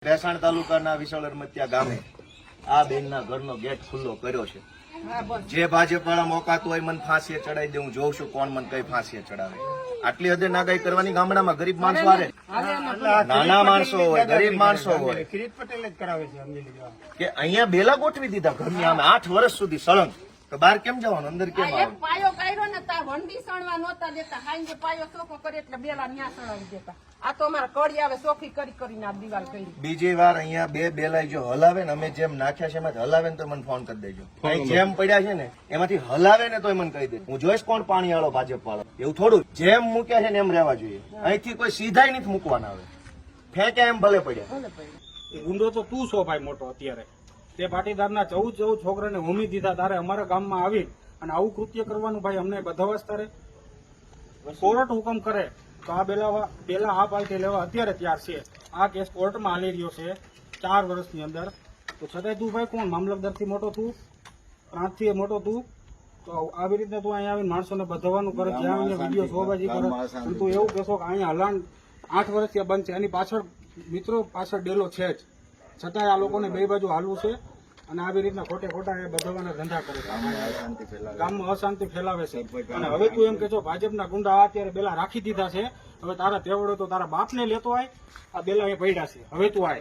ભેસાણ તાલુકાના વિશાળ અરમતિયા ગામે આ બેનના ઘરનો ગેટ ખુલ્લો કર્યો છે। જે ભાજપ વાળા મોકાતું હોય મને ફાંસીએ ચડાવી દે, હું જોઉં છું કોણ મને કઈ ફાંસીએ ચડાવે। આટલી હદે નાગાઈ કરવાની ગામડામાં ગરીબ માણસો હારે, નાના માણસો હોય, ગરીબ માણસો હોય કિરીટ પટેલ જ કરાવે છે કે અહીંયા બેલા ગોઠવી દીધા ઘરની આમે 8 વર્ષ સુધી સળંગ। તો બહાર કેમ જવાનું, અંદર કેમ આવવાનું? પાયો કાઢ્યો ને તા વંડી સણવા નહોતા દેતા, હાંજે પાયો ચોખ્ખો કરે એટલે બેલા ન્યા સણાવી દેતા। આ તો અમારા કડી આવે ચોખ્ખી કરી કરીને આ દિવાલ કરી। બીજી વાર અહીંયા બે બેલા જો હલાવે ને, અમે જેમ નાખ્યા છે એમાંથી હલાવે ને તો મને ફોન કરી દેજો। અહીં જેમ પડ્યા છે ને એમાંથી હલાવે ને તો મને કહી દે, હું જોઈશ કોણ પાણી વાળો ભાજપ વાળો। એવું થોડું જેમ મૂક્યા છે ને એમ રહેવા જોઈએ। અહીંથી કોઈ સીધાય નથી મૂકવાના આવે, ફેંક્યા એમ ભલે પડ્યા। ગુંડો તો તું છો ભાઈ મોટો અત્યારે, તે પાટીદારના 14 છોકરાને હોમી દીધા, તારે અમારા ગામમાં આવી અને આવું કૃત્ય કરવાનું ભાઈ અમને બધાવાસ તારે? કોર્ટ હુકમ કરે તો આ બેલા આ પાર્ટી લેવા અત્યારે તૈયાર છે। આ કેસ કોર્ટમાં હાલી રહ્યો છે 4 વર્ષની અંદર, તો છતાંય તું ભાઈ કોણ, મામલતદારથી મોટો તું, પ્રાંતથી મોટો તું, તો આવી રીતના તું અહીંયા આવીને માણસોને બધવાનું કરે, જ્યાં આવીને વિડીયો શોબાજી કરે, અને તું એવું કહેશો કે અહીંયા હલાણ 8 વર્ષથી બંધ છે। એની પાછળ મિત્રો પાછળ ડેલો છે જ, છતાંય આ લોકોને બે બાજુ હાલવું છે અને આવી રીતના ખોટે ખોટા એ બધાવાના ધંધા કરે છે, ગામમાં અશાંતિ ફેલાવે છે। અને હવે તું એમ કે છો ભાજપના ગુંડા અત્યારે બેલા રાખી દીધા છે, હવે તારા તેવડો તો તારા બાપને લેતો આય, આ બેલા એ પડ્યા છે, હવે તું આય।